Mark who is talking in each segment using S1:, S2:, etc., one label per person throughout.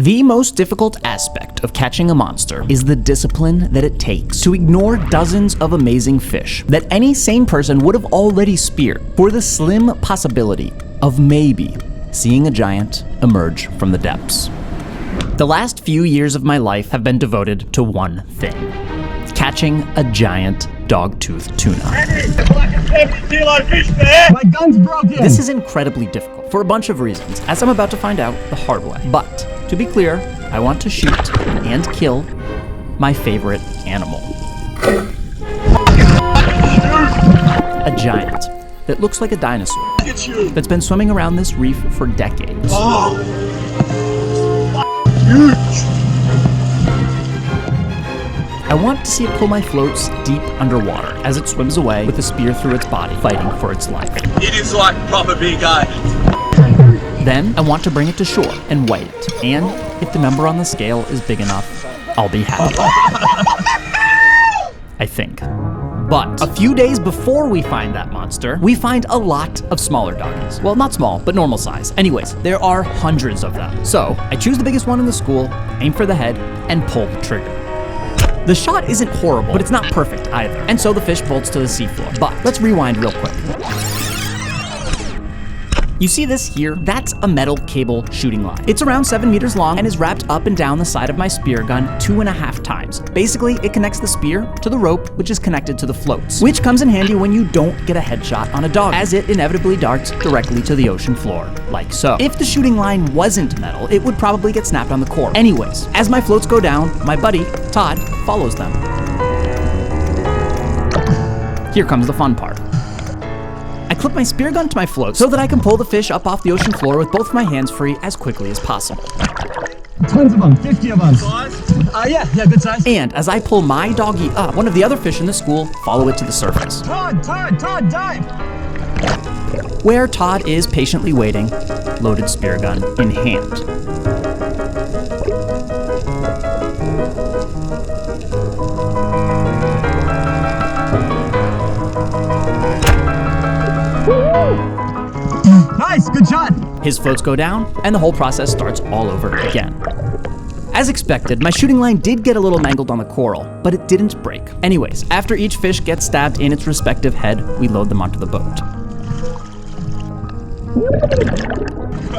S1: The most difficult aspect of catching a monster is the discipline that it takes to ignore dozens of amazing fish that any sane person would have already speared for the slim possibility of maybe seeing a giant emerge from the depths. The last few years of my life have been devoted to one thing: catching a giant dog-toothed tuna.
S2: My gun's broken!
S1: This is incredibly difficult for a bunch of reasons, as I'm about to find out the hard way. But, to be clear, I want to shoot and kill my favorite animal. A giant that looks like a dinosaur that's been swimming around this reef for decades.
S2: Oh! Huge!
S1: I want to see it pull my floats deep underwater as it swims away with a spear through its body, fighting for its life.
S2: It is like proper big game.
S1: Then I want to bring it to shore and weigh it. And if the number on the scale is big enough, I'll be happy. I think. But a few days before we find that monster, we find a lot of smaller doggies. Well, not small, but normal size. Anyways, there are hundreds of them. So I choose the biggest one in the school, aim for the head, and pull the trigger. The shot isn't horrible, but it's not perfect either. And so the fish bolts to the seafloor. But let's rewind real quick. You see this here? That's a metal cable shooting line. It's around 7 meters long and is wrapped up and down the side of my spear gun 2.5 times. Basically, it connects the spear to the rope, which is connected to the floats, which comes in handy when you don't get a headshot on a dog, as it inevitably darts directly to the ocean floor, like so. If the shooting line wasn't metal, it would probably get snapped on the core. Anyways, as my floats go down, my buddy, Todd, follows them. Here comes the fun part. I clip my spear gun to my float so that I can pull the fish up off the ocean floor with both my hands free as quickly as possible.
S2: Tons of them, 50 of them. Size? Yeah, good size.
S1: And as I pull my doggy up, one of the other fish in the school follow it to the surface.
S2: Todd, dive!
S1: Where Todd is patiently waiting, loaded spear gun in hand.
S2: Nice, good shot.
S1: His floats go down, and the whole process starts all over again. As expected, my shooting line did get a little mangled on the coral, but it didn't break. Anyways, after each fish gets stabbed in its respective head, we load them onto the boat.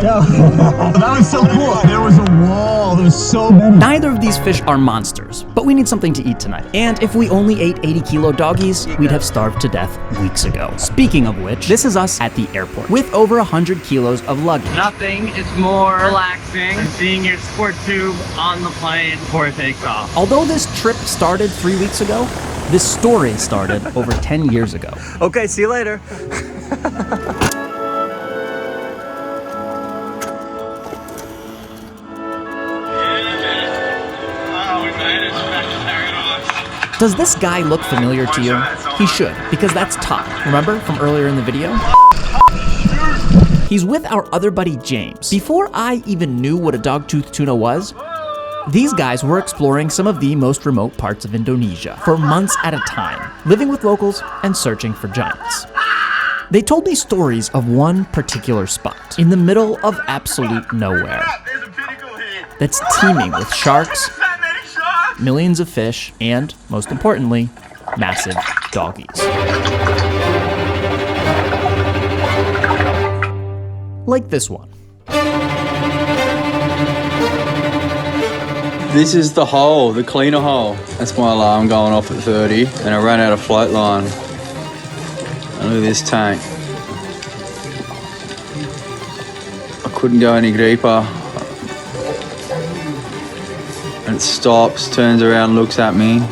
S2: That was so cool. There was a wall. There was so many.
S1: Neither of these fish are monsters, but we need something to eat tonight. And if we only ate 80-kilo doggies, we'd have starved to death weeks ago. Speaking of which, this is us at the airport with over 100 kilos of luggage.
S3: Nothing is more relaxing than seeing your squirt tube on the plane before it takes off.
S1: Although this trip started 3 weeks ago, this story started over 10 years ago.
S4: Okay, see you later.
S1: Does this guy look familiar to you? He should, because that's Todd. Remember from earlier in the video? He's with our other buddy James. Before I even knew what a dog-toothed tuna was, these guys were exploring some of the most remote parts of Indonesia for months at a time, living with locals and searching for giants. They told me stories of one particular spot in the middle of absolute nowhere that's teeming with sharks, millions of fish, and, most importantly, massive doggies. Like this one.
S5: This is the hole, the cleaner hole. That's my alarm going off at 30, and I ran out of float line. And look at this tank. I couldn't go any deeper. And it stops, turns around, looks at me.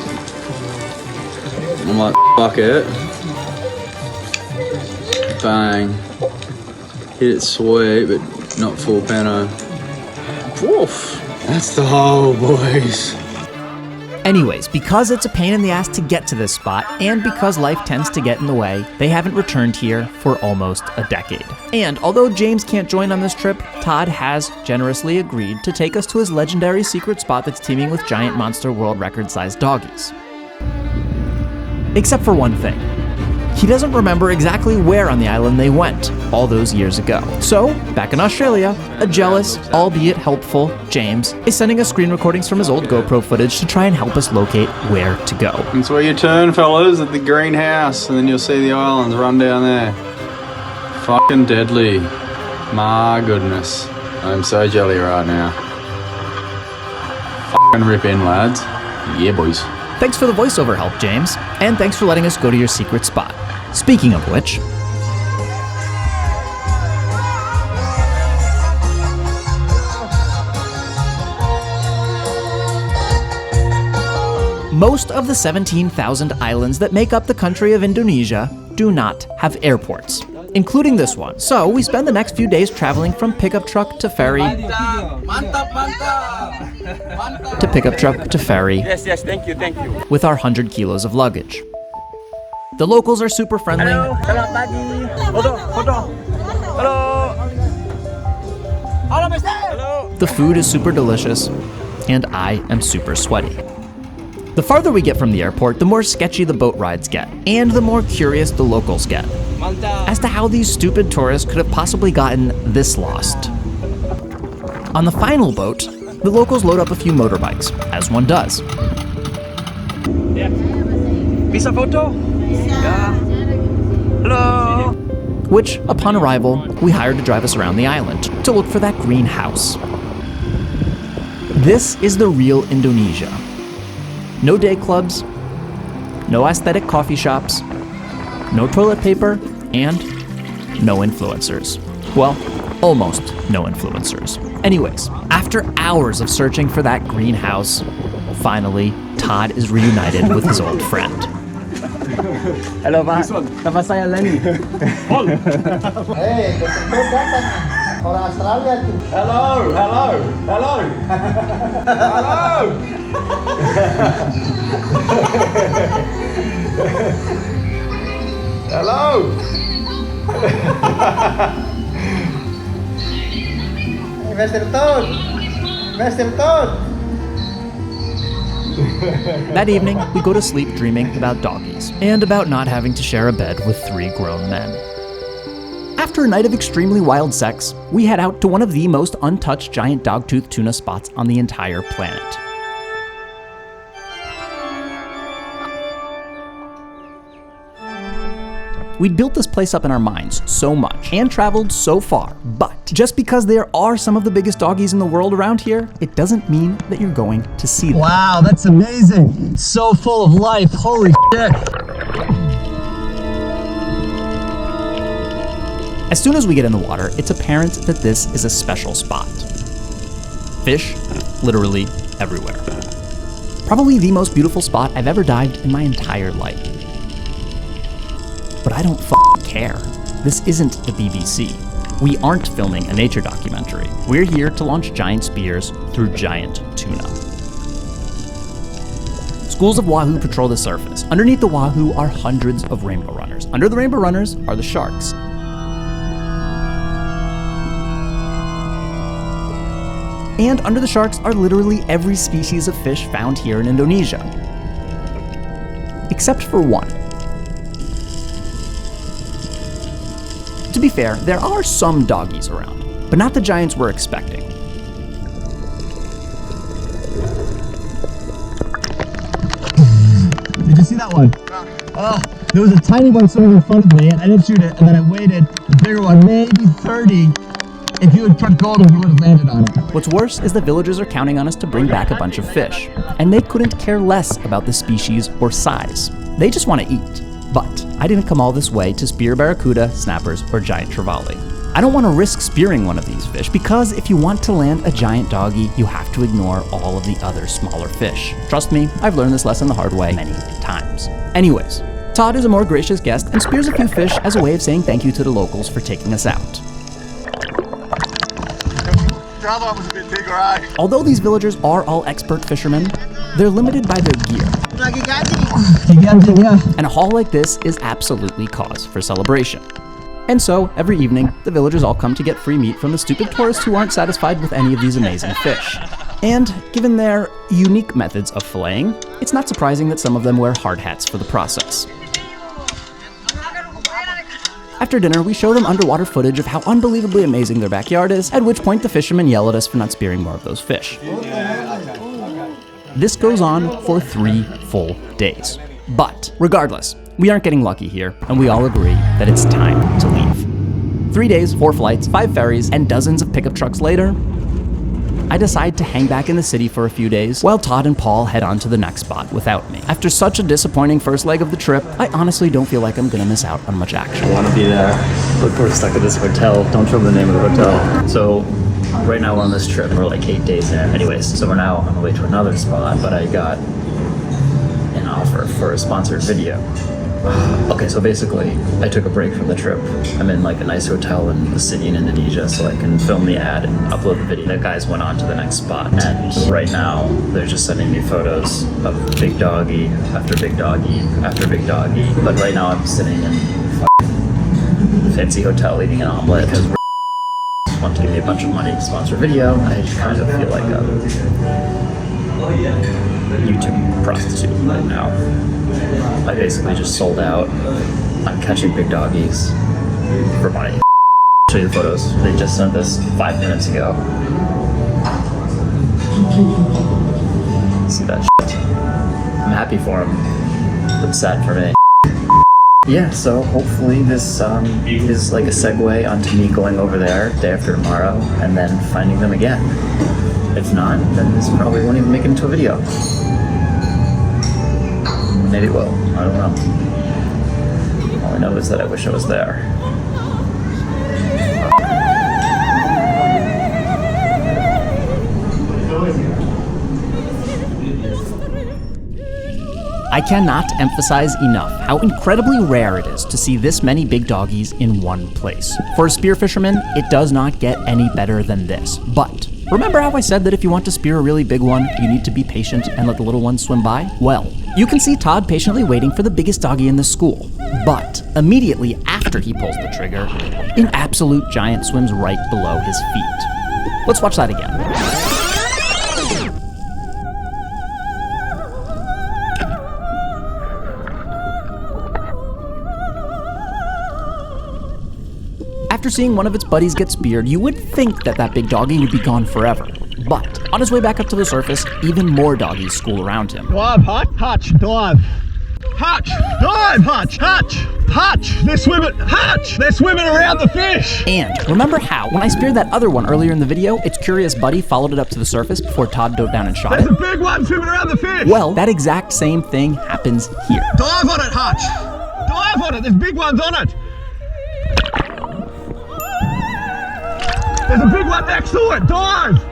S5: I'm like, fuck it. Bang. Hit it sweet, but not full peno. Woof. That's the hole, boys.
S1: Anyways, because it's a pain in the ass to get to this spot, and because life tends to get in the way, they haven't returned here for almost a decade. And although James can't join on this trip, Todd has generously agreed to take us to his legendary secret spot that's teeming with giant monster world record-sized doggies. Except for one thing. He doesn't remember exactly where on the island they went all those years ago. So, back in Australia, a jealous, albeit helpful, James is sending us screen recordings from his old GoPro footage to try and help us locate where to go.
S5: That's where you turn, fellas, at the greenhouse, and then you'll see the islands run down there. Fucking deadly. My goodness. I'm so jelly right now. Fucking rip in, lads. Yeah, boys.
S1: Thanks for the voiceover help, James, and thanks for letting us go to your secret spot. Speaking of which, most of the 17,000 islands that make up the country of Indonesia do not have airports, including this one. So we spend the next few days traveling from pickup truck to ferry to pickup truck to ferry.
S4: Yes, thank you.
S1: With our 100 kilos of luggage. The locals are super friendly.
S4: Selamat pagi. Foto. Halo. Halo, Mister. Hello.
S1: The food is super delicious, and I am super sweaty. The farther we get from the airport, the more sketchy the boat rides get, and the more curious the locals get as to how these stupid tourists could have possibly gotten this lost. On the final boat, the locals load up a few motorbikes, as one does.
S4: Bisa foto? Yeah. Hello.
S1: Which, upon arrival, we hired to drive us around the island to look for that green house. This is the real Indonesia. No day clubs, no aesthetic coffee shops, no toilet paper, and no influencers. Well, almost no influencers. Anyways, after hours of searching for that greenhouse, finally, Todd is reunited with his old friend.
S4: Halo, Pak. Nama saya Lenny.
S2: Hey, kesentuh datang. Orang Australia tuh.
S4: Hello. Hello.
S2: Mr. Todd.
S1: That evening, we go to sleep dreaming about doggies and about not having to share a bed with 3 grown men. After a night of extremely wild sex, we head out to one of the most untouched giant dogtooth tuna spots on the entire planet. We'd built this place up in our minds so much and traveled so far, but just because there are some of the biggest doggies in the world around here, it doesn't mean that you're going to see them.
S2: Wow, that's amazing. It's so full of life. Holy shit.
S1: As soon as we get in the water, it's apparent that this is a special spot. Fish, literally everywhere. Probably the most beautiful spot I've ever dived in my entire life. But I don't care. This isn't the BBC. We aren't filming a nature documentary. We're here to launch giant spears through giant tuna. Schools of wahoo patrol the surface. Underneath the wahoo are hundreds of rainbow runners. Under the rainbow runners are the sharks. And under the sharks are literally every species of fish found here in Indonesia. Except for one. To be fair, there are some doggies around, but not the giants we're expecting.
S2: Did you see that one? There was a tiny one swimming in front of me, and I didn't shoot it, and then I waited. The bigger one, maybe 30. If you had tried golden, you would have landed on it.
S1: What's worse is the villagers are counting on us to bring back a bunch of fish, and they couldn't care less about the species or size. They just want to eat. But I didn't come all this way to spear barracuda, snappers, or giant trevally. I don't want to risk spearing one of these fish because if you want to land a giant doggy, you have to ignore all of the other smaller fish. Trust me, I've learned this lesson the hard way many times. Anyways, Todd is a more gracious guest and spears a few fish as a way of saying thank you to the locals for taking us out.
S4: The other one was a bit bigger, eh?
S1: Although these villagers are all expert fishermen, they're limited by their gear. And a haul like this is absolutely cause for celebration. And so, every evening, the villagers all come to get free meat from the stupid tourists who aren't satisfied with any of these amazing fish. And given their unique methods of filleting, it's not surprising that some of them wear hard hats for the process. After dinner, we show them underwater footage of how unbelievably amazing their backyard is, at which point the fishermen yell at us for not spearing more of those fish. This goes on for 3 full days. But regardless, we aren't getting lucky here, and we all agree that it's time to leave. 3 days, 4 flights, 5 ferries, and dozens of pickup trucks later, I decide to hang back in the city for a few days while Todd and Paul head on to the next spot without me. After such a disappointing first leg of the trip, I honestly don't feel like I'm gonna miss out on much action.
S6: I want to be there. Look, we're stuck at this hotel. Don't show them the name of the hotel. So right now we're on this trip and we're like 8 days in. Anyways, so we're now on the way to another spot, but I got an offer for a sponsored video. Okay, so basically, I took a break from the trip. I'm in like a nice hotel in the city in Indonesia, so I can film the ad and upload the video. The guys went on to the next spot, and right now, they're just sending me photos of big doggy after big doggy after big doggy. But right now, I'm sitting in a fancy hotel eating an omelet because want to give me a bunch of money to sponsor a video. I just kind of feel like a YouTube prostitute right now. I basically just sold out on catching big doggies for money. I'll show you the photos. They just sent this 5 minutes ago. See that shit? I'm happy for him, but sad for me. Yeah, so hopefully this is like a segue onto me going over there day after tomorrow and then finding them again. If not, then this probably won't even make it into a video. Maybe it will. I don't know. All I know is that I wish I was there.
S1: I cannot emphasize enough how incredibly rare it is to see this many big doggies in one place. For a spearfisherman, it does not get any better than this. But remember how I said that if you want to spear a really big one, you need to be patient and let the little ones swim by? Well, you can see Todd patiently waiting for the biggest doggy in the school. But immediately after he pulls the trigger, an absolute giant swims right below his feet. Let's watch that again. After seeing one of its buddies get speared, you would think that that big doggy would be gone forever. But on his way back up to the surface, even more doggies school around him.
S2: Dive, Hutch, Hutch, dive. Hutch, dive, Hutch, Hutch, Hutch. They're swimming around the fish.
S1: And remember how, when I speared that other one earlier in the video, its curious buddy followed it up to the surface before Todd dove down and shot
S2: There's
S1: it?
S2: a big one swimming around the fish.
S1: Well, that exact same thing happens here.
S2: Dive on it, Hutch. Dive on it. There's big ones on it. There's a big one next to it. Dive.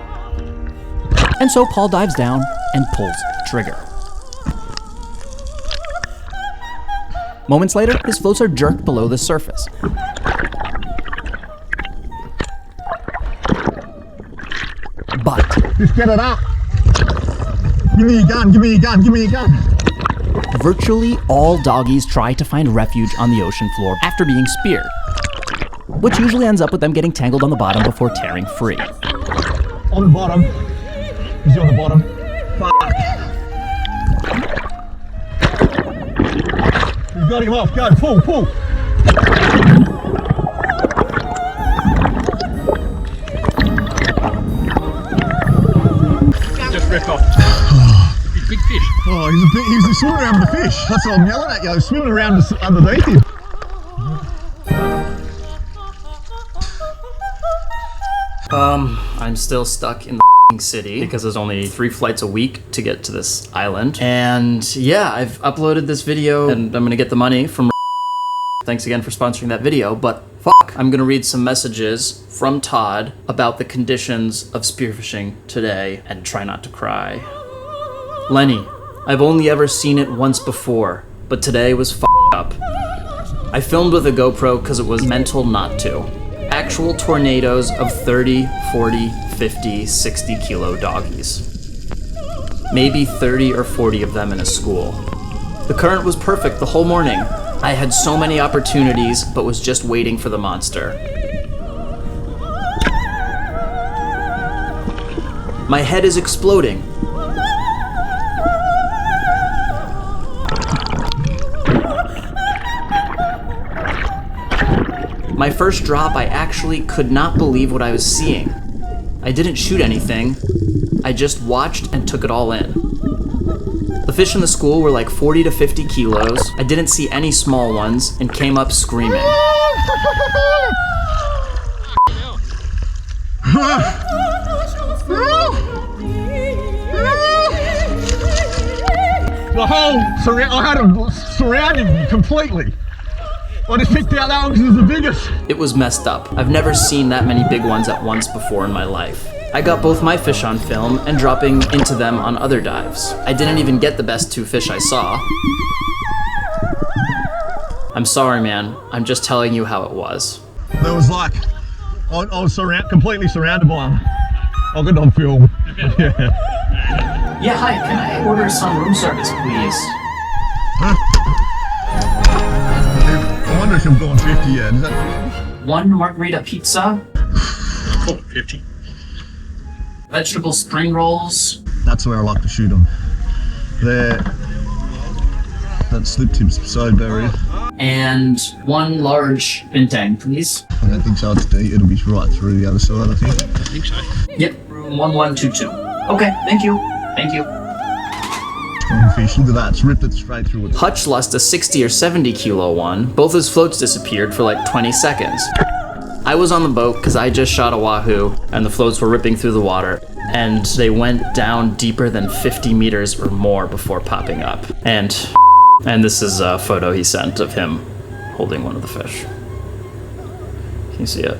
S1: And so Paul dives down and pulls the trigger. Moments later, his floats are jerked below the surface. But
S2: just get it up. Give me your gun, give me your gun, give me your gun.
S1: Virtually all doggies try to find refuge on the ocean floor after being speared, which usually ends up with them getting tangled on the bottom before tearing free.
S2: On the bottom. Is he on the bottom? Fuck. You've got him off. Go, pull, pull.
S3: Just ripped off. Big fish.
S2: Oh, he's swimming around with the fish. That's what I'm yelling at you. He's swimming around underneath him.
S6: I'm still stuck in the city because there's only 3 flights a week to get to this island. And yeah, I've uploaded this video and I'm gonna get the money from Thanks again for sponsoring that video, but fuck, I'm gonna read some messages from Todd about the conditions of spearfishing today and try not to cry. Lenny, I've only ever seen it once before, but today was fucked up. I filmed with a GoPro because it was mental not to. Actual tornadoes of 30, 40, 50, 60 kilo doggies. Maybe 30 or 40 of them in a school. The current was perfect the whole morning. I had so many opportunities, but was just waiting for the monster. My head is exploding. My first drop, I actually could not believe what I was seeing. I didn't shoot anything, I just watched and took it all in. The fish in the school were like 40 to 50 kilos. I didn't see any small ones and came up screaming.
S2: The whole I had them surrounding me completely. I just picked out that one because it was the biggest.
S6: It was messed up. I've never seen that many big ones at once before in my life. I got both my fish on film and dropping into them on other dives. I didn't even get the best 2 fish I saw. I'm sorry, man. I'm just telling you how it was.
S2: There was like, I was completely surrounded by them. I got on film.
S6: Yeah, hi, can I order some room service, please?
S2: Huh? I wonder if I'm going 50 yet. Is that
S6: 1 margarita pizza.
S2: 50?
S6: Vegetable spring rolls.
S2: That's where I like to shoot them. That slip tip's so buried.
S6: And 1 large bintang, please.
S2: I don't think so. It'll be right through the other side, I think.
S4: I think so.
S6: Yep, room 1122. Okay, thank you. Thank you.
S2: Strong fish. Look at that. It's ripped it straight through it.
S6: Hutch lost a 60 or 70 kilo one. Both his floats disappeared for like 20 seconds. I was on the boat because I just shot a wahoo and the floats were ripping through the water and they went down deeper than 50 meters or more before popping up. And this is a photo he sent of him holding one of the fish. Can you see it?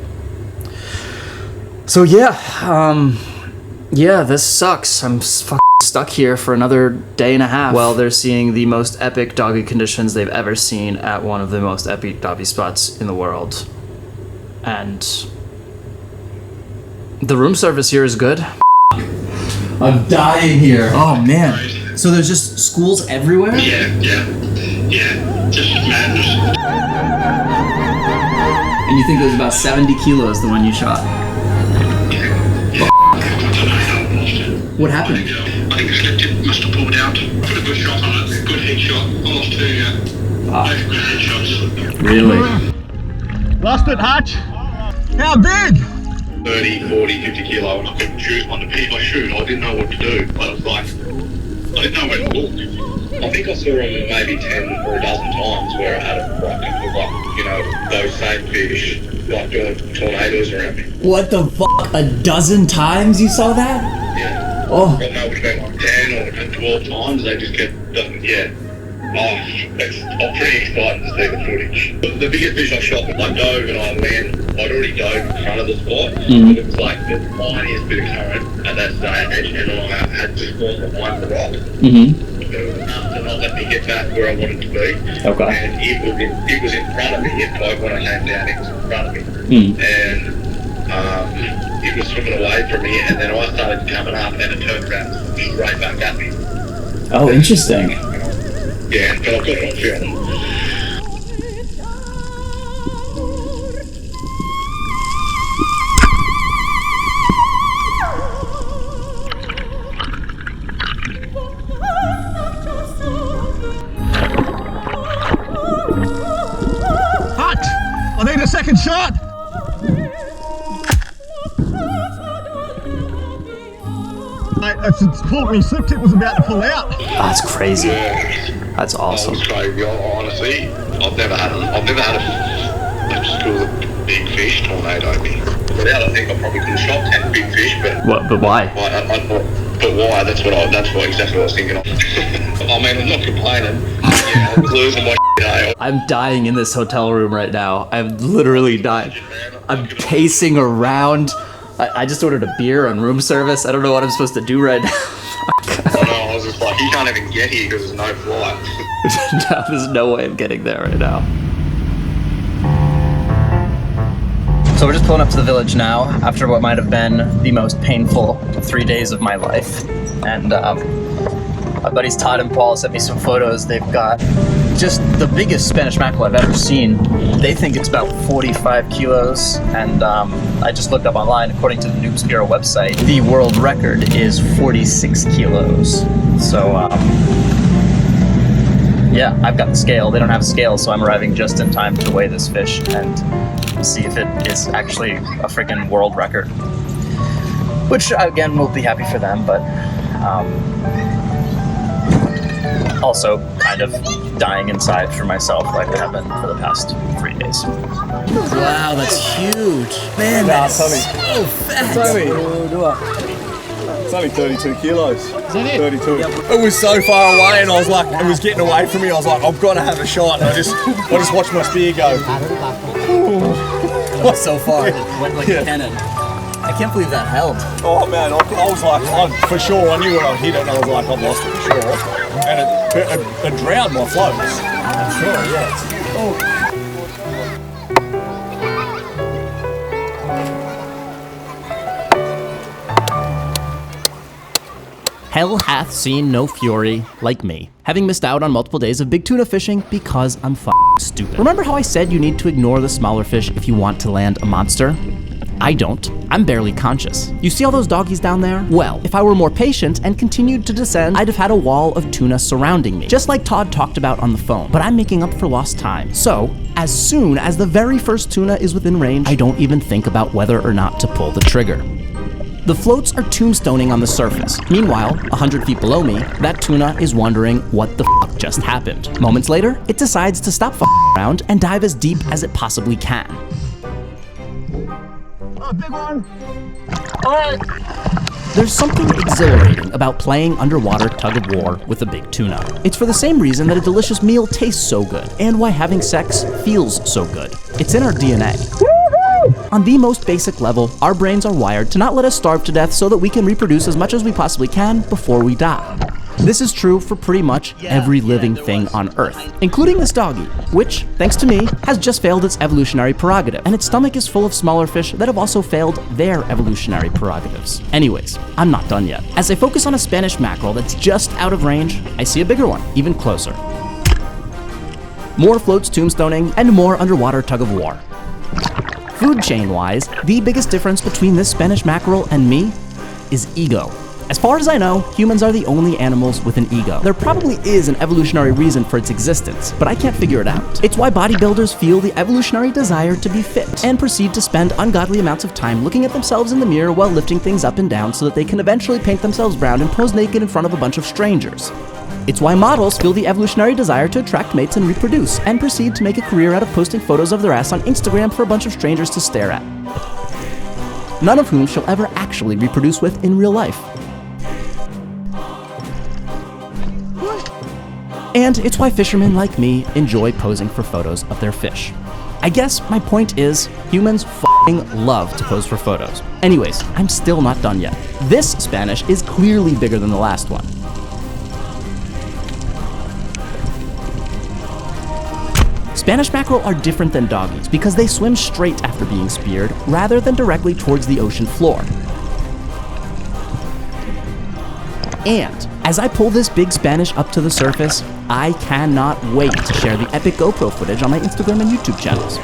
S6: So yeah, this sucks. I'm stuck here for another day and a half while they're seeing the most epic doggy conditions they've ever seen at one of the most epic doggy spots in the world. And the room service here is good. I'm dying here. Oh man. So there's just schools everywhere?
S7: Yeah, just madness.
S6: And you think it was about 70 kilos, the one you shot? What happened?
S7: I think the slip tip must have pulled out. Put a good shot on it, good head shot. I lost 2, both good head shots.
S6: Really?
S2: Lost it, Hutch. How big?
S7: 30, 40, 50 kilo, and I couldn't choose one to pick. I shoot, I didn't know what to do. I was like, I didn't know where to look. I think I saw him maybe 10 or a dozen times where I had it like, those same fish, like doing tornadoes around me.
S6: What the fuck? A dozen times you saw that?
S7: Yeah.
S6: Oh.
S7: I don't know, it would have been like 10 or 12 times, they just kept, I'm pretty excited to see the footage. The biggest fish I shot was like dove and I land. I'd already dove in front of the spot, but it was like the tiniest bit of current at that stage, and I had just fallen behind the rock. But it was enough to not let me get back where I wanted to be.
S6: Okay.
S7: And it was in front of me. Like when I came down, it was in front of me, and it was swimming away from me. And then I started coming up, and it turned around straight back at me.
S6: Oh, interesting.
S7: Yeah, but I've got it on film.
S2: Hutch! I need a second shot! Mate, it's pulled me. Slip tip was about to pull out.
S6: That's crazy. That's awesome.
S7: That was crazy. Honestly, I've never had a big fish tornado me. Without, I think I probably could have shot 10 big fish, but
S6: why?
S7: But why? That's exactly what I was thinking of. I mean, I'm not complaining. Yeah, I was losing my day.
S6: I'm dying in this hotel room right now. I'm literally dying. I'm pacing around. I just ordered a beer on room service. I don't know what I'm supposed to do right now.
S7: I was just like, you can't even get here because there's no flight.
S6: No, there's no way I'm getting there right now. So we're just pulling up to the village now after what might have been the most painful 3 days of my life. And my buddies Todd and Paul sent me some photos. They've got just the biggest Spanish mackerel I've ever seen. They think it's about 45 kilos. And I just looked up online, according to the Noob Spearo website, the world record is 46 kilos. So yeah, I've got the scale. They don't have a scale, so I'm arriving just in time to weigh this fish. And see if it is actually a freaking world record. Which, again, will be happy for them, but also kind of dying inside for myself like I have been for the past 3 days.
S1: Wow, that's huge. Man, that's so fat.
S4: It's only 32 kilos. Is that it? 32. It was so far away, and I was like, it was getting away from me. I was like, I've got to have a shot. And I just watched my spear go.
S1: So far, it went like a cannon. I can't believe that held.
S4: Oh man, I was like, for sure, I knew when I hit it, and I was like, I've lost it for sure. And it drowned my floats.
S1: I'm sure, yes. Hell hath seen no fury like me, having missed out on multiple days of big tuna fishing because I'm stupid. Remember how I said you need to ignore the smaller fish if you want to land a monster? I don't. I'm barely conscious. You see all those doggies down there? Well, if I were more patient and continued to descend, I'd have had a wall of tuna surrounding me, just like Todd talked about on the phone. But I'm making up for lost time. So, as soon as the very first tuna is within range, I don't even think about whether or not to pull the trigger. The floats are tombstoning on the surface. Meanwhile, 100 feet below me, that tuna is wondering what the fuck just happened. Moments later, it decides to stop around and dive as deep as it possibly can.
S2: Oh, big one. All right.
S1: There's something exhilarating about playing underwater tug-of-war with a big tuna. It's for the same reason that a delicious meal tastes so good, and why having sex feels so good. It's in our DNA. On the most basic level, our brains are wired to not let us starve to death so that we can reproduce as much as we possibly can before we die. This is true for pretty much every living thing on Earth, including this doggy, which, thanks to me, has just failed its evolutionary prerogative, and its stomach is full of smaller fish that have also failed their evolutionary prerogatives. Anyways, I'm not done yet. As I focus on a Spanish mackerel that's just out of range, I see a bigger one, even closer. More floats tombstoning, and more underwater tug-of-war. Food chain-wise, the biggest difference between this Spanish mackerel and me is ego. As far as I know, humans are the only animals with an ego. There probably is an evolutionary reason for its existence, but I can't figure it out. It's why bodybuilders feel the evolutionary desire to be fit, and proceed to spend ungodly amounts of time looking at themselves in the mirror while lifting things up and down so that they can eventually paint themselves brown and pose naked in front of a bunch of strangers. It's why models feel the evolutionary desire to attract mates and reproduce, and proceed to make a career out of posting photos of their ass on Instagram for a bunch of strangers to stare at. None of whom she'll ever actually reproduce with in real life. And it's why fishermen like me enjoy posing for photos of their fish. I guess my point is, humans f***ing love to pose for photos. Anyways, I'm still not done yet. This Spanish is clearly bigger than the last one. Spanish mackerel are different than doggies because they swim straight after being speared rather than directly towards the ocean floor. And as I pull this big Spanish up to the surface, I cannot wait to share the epic GoPro footage on my Instagram and YouTube channels.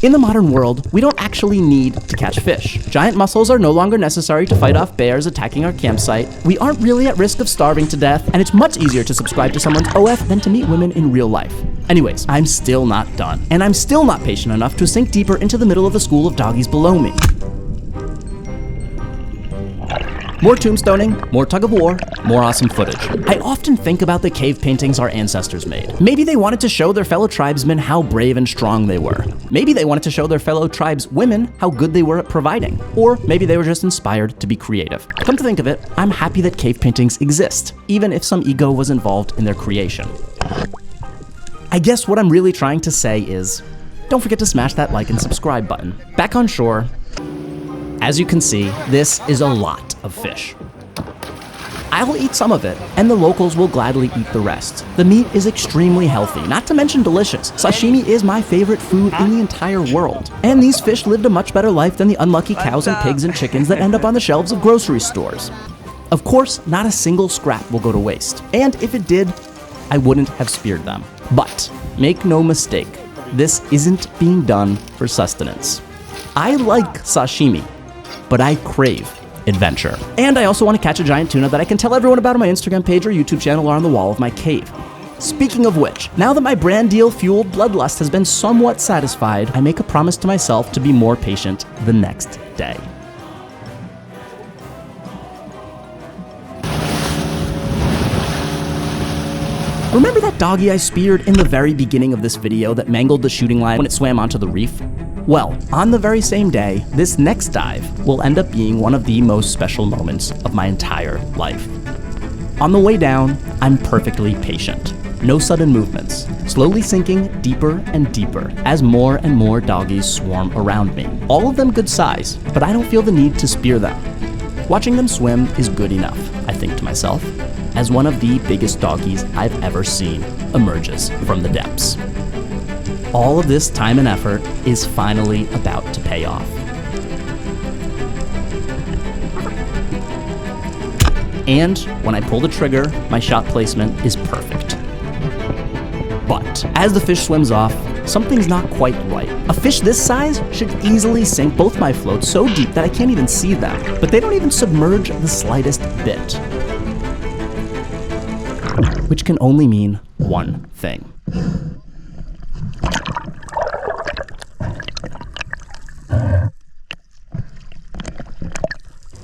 S1: In the modern world, we don't actually need to catch fish. Giant mussels are no longer necessary to fight off bears attacking our campsite. We aren't really at risk of starving to death, and it's much easier to subscribe to someone's OF than to meet women in real life. Anyways, I'm still not done, and I'm still not patient enough to sink deeper into the middle of the school of doggies below me. More tombstoning, more tug-of-war, more awesome footage. I often think about the cave paintings our ancestors made. Maybe they wanted to show their fellow tribesmen how brave and strong they were. Maybe they wanted to show their fellow tribeswomen how good they were at providing. Or maybe they were just inspired to be creative. Come to think of it, I'm happy that cave paintings exist, even if some ego was involved in their creation. I guess what I'm really trying to say is, don't forget to smash that like and subscribe button. Back on shore, as you can see, this is a lot of fish. I'll eat some of it, and the locals will gladly eat the rest. The meat is extremely healthy, not to mention delicious. Sashimi is my favorite food in the entire world. And these fish lived a much better life than the unlucky cows and pigs and chickens that end up on the shelves of grocery stores. Of course, not a single scrap will go to waste. And if it did, I wouldn't have speared them. But make no mistake, this isn't being done for sustenance. I like sashimi, but I crave adventure. And I also want to catch a giant tuna that I can tell everyone about on my Instagram page or YouTube channel or on the wall of my cave. Speaking of which, now that my brand deal fueled bloodlust has been somewhat satisfied, I make a promise to myself to be more patient the next day. Remember that doggy I speared in the very beginning of this video that mangled the shooting line when it swam onto the reef? Well, on the very same day, this next dive will end up being one of the most special moments of my entire life. On the way down, I'm perfectly patient. No sudden movements, slowly sinking deeper and deeper as more and more doggies swarm around me. All of them good size, but I don't feel the need to spear them. Watching them swim is good enough, I think to myself, as one of the biggest doggies I've ever seen emerges from the depths. All of this time and effort is finally about to pay off. And when I pull the trigger, my shot placement is perfect. But as the fish swims off, something's not quite right. A fish this size should easily sink both my floats so deep that I can't even see them, but they don't even submerge the slightest bit. Which can only mean one thing.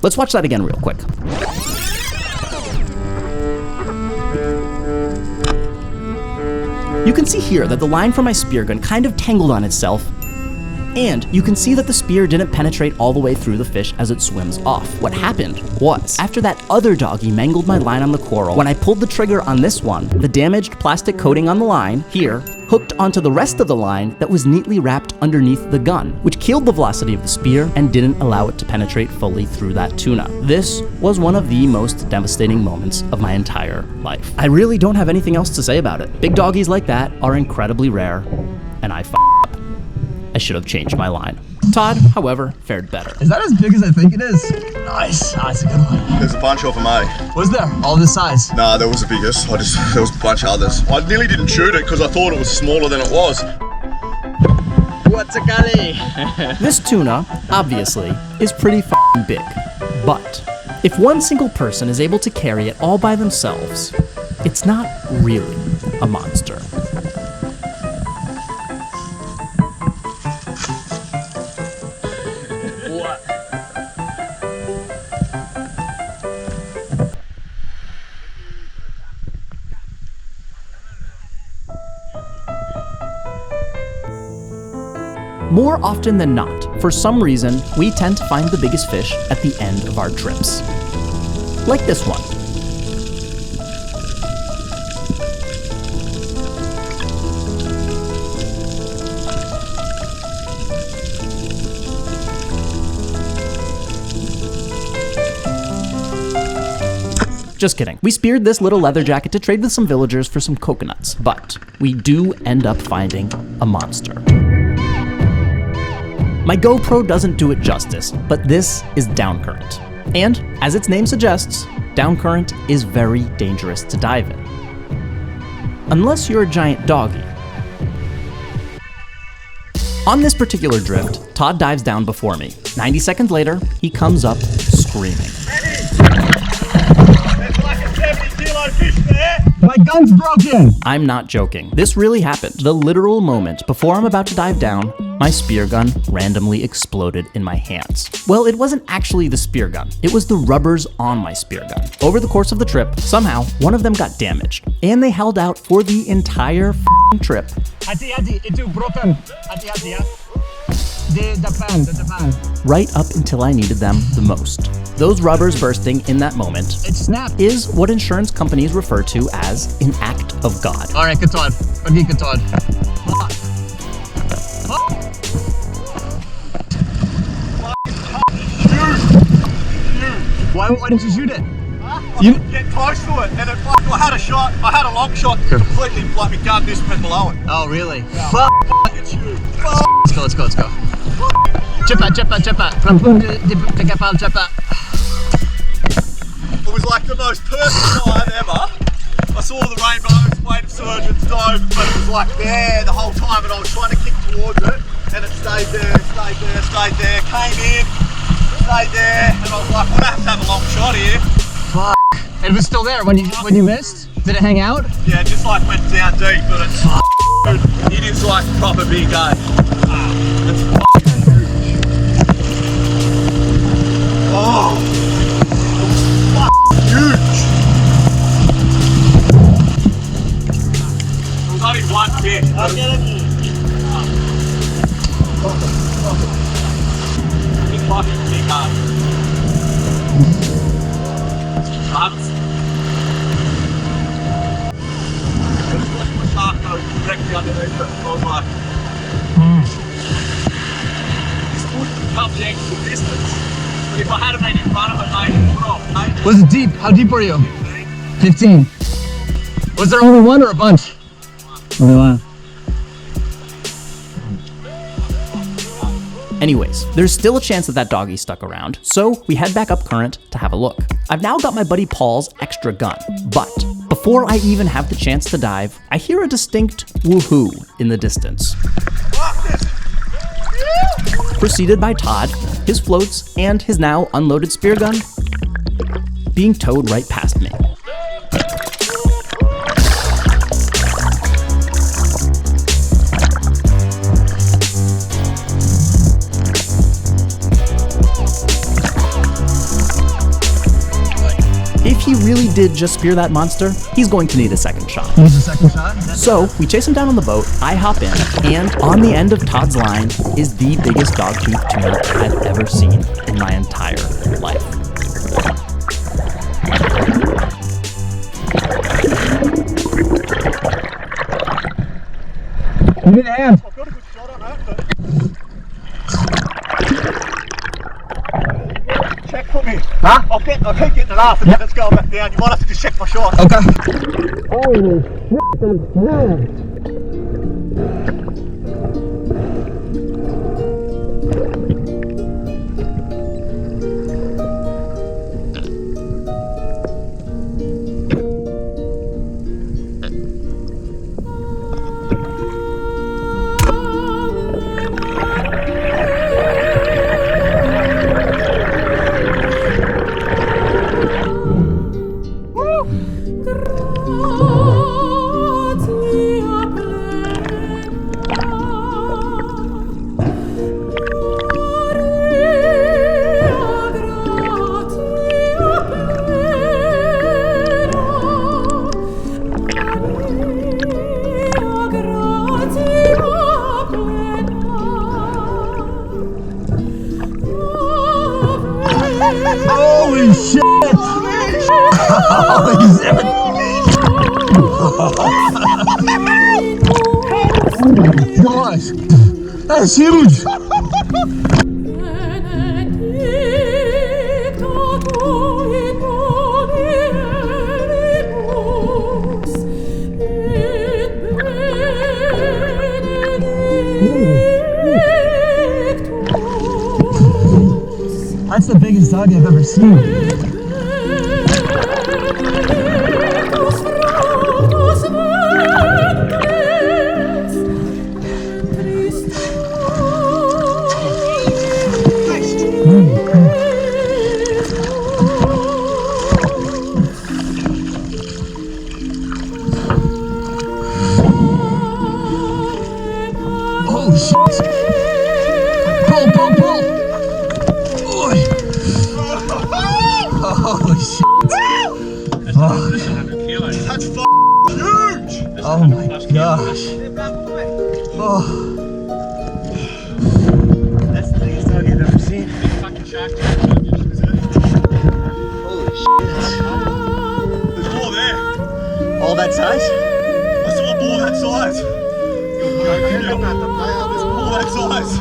S1: Let's watch that again real quick. You can see here that the line from my spear gun kind of tangled on itself, and you can see that the spear didn't penetrate all the way through the fish as it swims off. What happened was, after that other doggy mangled my line on the coral, when I pulled the trigger on this one, the damaged plastic coating on the line, here, hooked onto the rest of the line that was neatly wrapped underneath the gun, which killed the velocity of the spear and didn't allow it to penetrate fully through that tuna. This was one of the most devastating moments of my entire life. I really don't have anything else to say about it. Big doggies like that are incredibly rare, and I f***ed up. I should have changed my line. Todd, however, fared better.
S2: Is that as big as I think it is? Nice. That's a good one.
S4: There's a bunch of them, eh?
S2: Was there? All this size?
S4: Nah, that was the biggest. There was a bunch of others. I nearly didn't shoot it because I thought it was smaller than it was.
S2: What's a gully?
S1: This tuna, obviously, is pretty f***ing big. But if one single person is able to carry it all by themselves, it's not really a monster. More often than not, for some reason, we tend to find the biggest fish at the end of our trips. Like this one. Just kidding. We speared this little leather jacket to trade with some villagers for some coconuts, but we do end up finding a monster. My GoPro doesn't do it justice, but this is downcurrent. And, as its name suggests, downcurrent is very dangerous to dive in. Unless you're a giant doggy. On this particular drift, Todd dives down before me. 90 seconds later, he comes up screaming.
S2: My gun's broken!
S1: I'm not joking. This really happened. The literal moment before I'm about to dive down, my spear gun randomly exploded in my hands. Well, it wasn't actually the spear gun. It was the rubbers on my spear gun. Over the course of the trip, somehow, one of them got damaged. And they held out for the entire trip.
S2: Itu broken. The pan.
S1: Right up until I needed them the most. Those rubbers bursting in that moment
S2: It snapped.
S1: is what insurance companies refer to as an act of God.
S2: Alright, good Todd. Okay, good Todd. Why didn't you shoot it?
S4: You get close to it, and I had a shot. I had a long shot, completely like my gun just went below it.
S2: Oh, really?
S4: Yeah.
S2: Fuck.
S4: It's huge.
S2: Let's go. Cepat. Pergi kapal cepat.
S4: It was like the most perfect dive ever. I saw the rainbows, wave surgeons, dove, but it was like there the whole time, and I was trying to kick towards it, and it stayed there, came in, stayed there, and I was like, I'm gonna have to have a long shot here.
S2: Fuck. It was still there when you missed? Did it hang out?
S4: Yeah, it just like went down deep, but it's it is like proper big game. It's fucking huge. Oh, it's fucking huge. It was only one fish. Big fucking big game. Directly underneath it. I was like, this wouldn't come the extra distance. But if I had been in front of it, mate, it would off.
S2: Was it deep? How deep were you? 15. Was there only one or a bunch? Only one.
S1: Anyways, there's still a chance that that doggy stuck around, so we head back up current to have a look. I've now got my buddy Paul's extra gun, but before I even have the chance to dive, I hear a distinct woohoo in the distance. Preceded by Todd, his floats, and his now unloaded spear gun being towed right past me. If he really did just spear that monster, he's going to need a second shot.
S2: Needs a second shot?
S1: So we chase him down on the boat, I hop in, and on the end of Todd's line is the biggest dogtooth tuna I've ever seen in my entire life.
S2: Give me the hand.
S4: I've got a good shot on that, but... Check for me.
S2: Huh?
S4: I'll keep getting it off and then it's going back down. You might have to just check my shot.
S2: Okay. Holy shit, that's good. Holy shit! Holy shit! Oh my gosh! That's huge! That's the biggest dog I've ever seen. Oh shit! Pull, pull, pull! Oi. Oh shit!
S4: That's f***ing huge!
S2: Oh my gosh! Oh. That's the biggest dog I've ever seen.
S4: Fucking shark.
S2: Holy shit!
S4: There's more there.
S2: All that size?
S4: I saw a ball that size. There's more that size.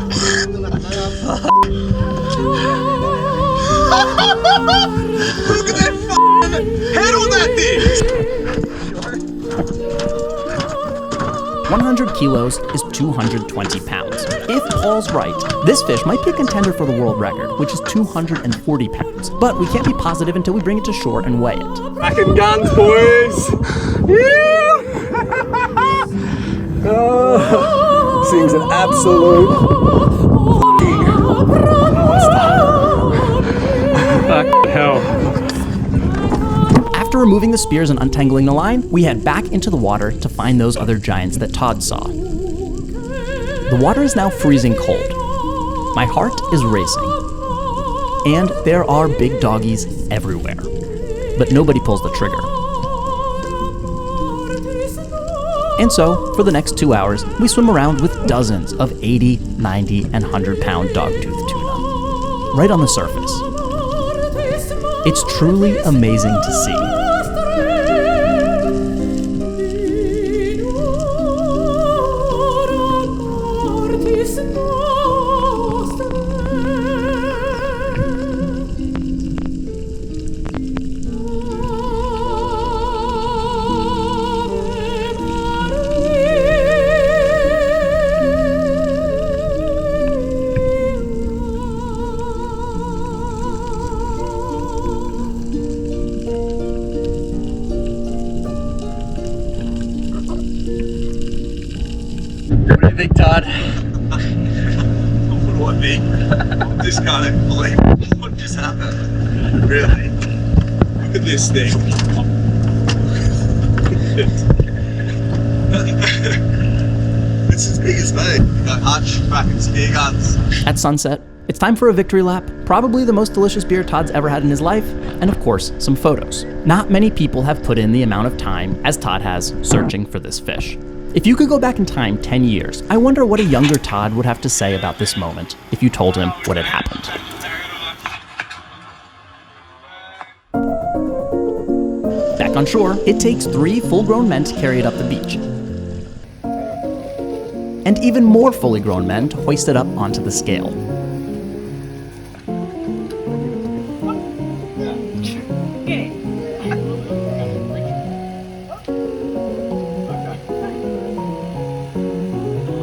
S4: Look at that f***ing head on that thing!
S1: 100 kilos is 220 pounds. If Paul's right, this fish might be a contender for the world record, which is 240 pounds. But we can't be positive until we bring it to shore and weigh it.
S4: Kraken guns, boys!
S2: This thing's an absolute
S1: After After removing the spears and untangling the line, we head back into the water to find those other giants that Todd saw. The water is now freezing cold. My heart is racing. And there are big doggies everywhere. But nobody pulls the trigger. And so, for the next 2 hours, we swim around with dozens of 80, 90, and 100-pound dogtooth tuna. Right on the surface. It's truly amazing to see.
S2: What do you think, Todd?
S4: What do I think? I just can't even believe what just happened. Really? Look at this thing. It's as big as me. Go Hutch, Kraken, Spearguns.
S1: At sunset, it's time for a victory lap, probably the most delicious beer Todd's ever had in his life, and of course, some photos. Not many people have put in the amount of time as Todd has searching for this fish. If you could go back in time 10 years, I wonder what a younger Todd would have to say about this moment if you told him what had happened. Back on shore, it takes 3 full-grown men to carry it up the beach. And even more fully grown men to hoist it up onto the scale.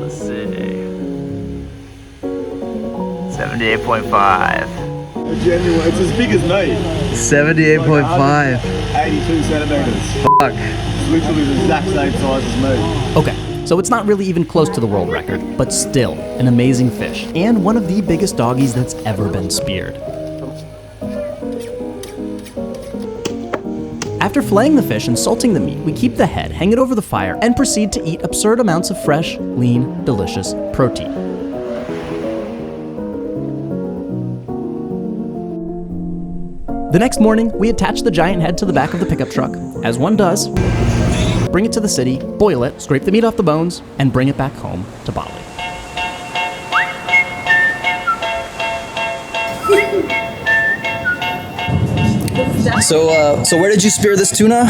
S3: Let's see. 78.5.
S4: Genuine, it's as big as me.
S3: 78.5.
S4: 82 centimeters.
S3: Fuck.
S4: It's literally the exact same size as me.
S1: Okay, so it's not really even close to the world record, but still, an amazing fish, and one of the biggest doggies that's ever been speared. After filleting the fish and salting the meat, we keep the head, hang it over the fire, and proceed to eat absurd amounts of fresh, lean, delicious protein. The next morning, we attach the giant head to the back of the pickup truck, as one does, bring it to the city, boil it, scrape the meat off the bones, and bring it back home to Bali.
S2: So where did you spear this tuna?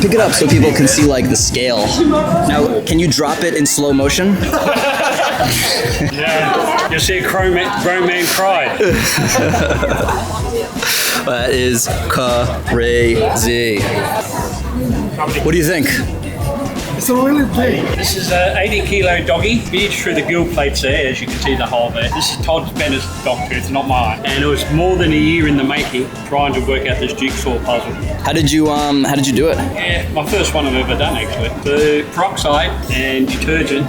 S2: Pick it up so people can see like the scale. Now, can you drop it in slow motion?
S8: Yeah, you'll see a grown man cry.
S2: That is crazy. What do you think?
S8: It's really big. This is a 80-kilo doggy, beard through the gill plates there, as you can see the hole there. This is Todd Bennett's dogtooth, not mine. And it was more than a year in the making, trying to work out this jigsaw puzzle.
S2: How did you do it?
S8: Yeah, my first one I've ever done actually. The peroxide and detergent,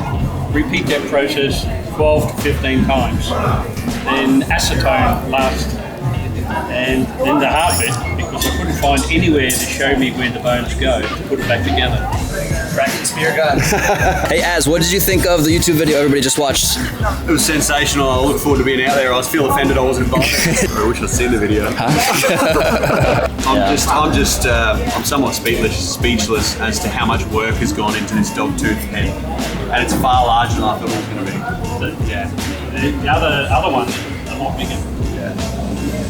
S8: repeat that process 12 to 15 times. Then acetone last. And then the hard bit, because I couldn't find anywhere to show me where the bones go to put it back together.
S2: Kraken Spearguns. Hey Az, what did you think of the YouTube video everybody just watched?
S5: It was sensational. I look forward to being out there. I feel offended I wasn't involved. I wish I'd seen the video. I'm somewhat speechless as to how much work has gone into this dogtooth head. And it's far larger than I thought it was going to be. But, yeah.
S8: The other ones are a lot bigger.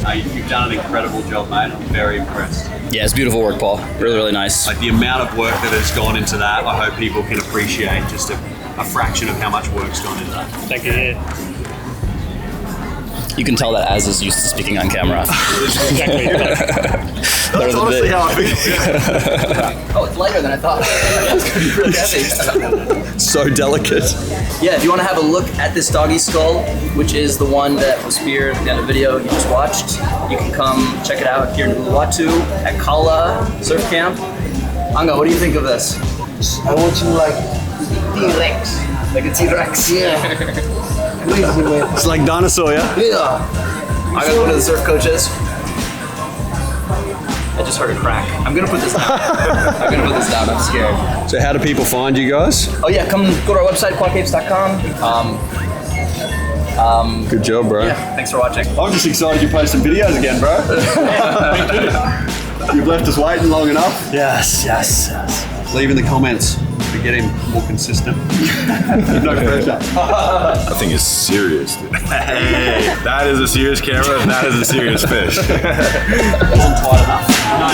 S5: You've done an incredible job, mate. I'm very impressed.
S2: Yeah, it's beautiful work, Paul. Really, really nice.
S5: Like the amount of work that has gone into that, I hope people can appreciate just a fraction of how much work's gone into that.
S8: Thank you.
S2: You can tell that Az is used to speaking on camera.
S8: Exactly.
S5: That's honestly how I feel.
S2: Oh, it's lighter than I thought. It's going to be really heavy.
S5: So delicate.
S2: Yeah, if you want to have a look at this doggy skull, which is the one that was speared in the video you just watched, you can come check it out here in Uluwatu at Kala Surf Camp. Anga, what do you think of this?
S9: I'm watching like T-Rex.
S2: Like a T-Rex?
S9: Yeah. Crazy, man.
S5: It's like dinosaur, yeah?
S9: Yeah.
S2: I gotta go to the surf coaches. I just heard a crack. I'm gonna put this down. I'm gonna put this down. I'm scared.
S4: So how do people find you guys?
S2: Oh yeah, come go to our website, quadcapes.com.
S4: Good job, bro.
S2: Yeah, thanks for watching.
S4: I'm just excited you posted videos again, bro. You've left us waiting long enough.
S2: Yes.
S4: Leave in the comments to get him more consistent. No pressure.
S10: I think it's serious, dude. Hey, that is a serious camera, and that is a serious fish.
S8: Wasn't tight enough. No,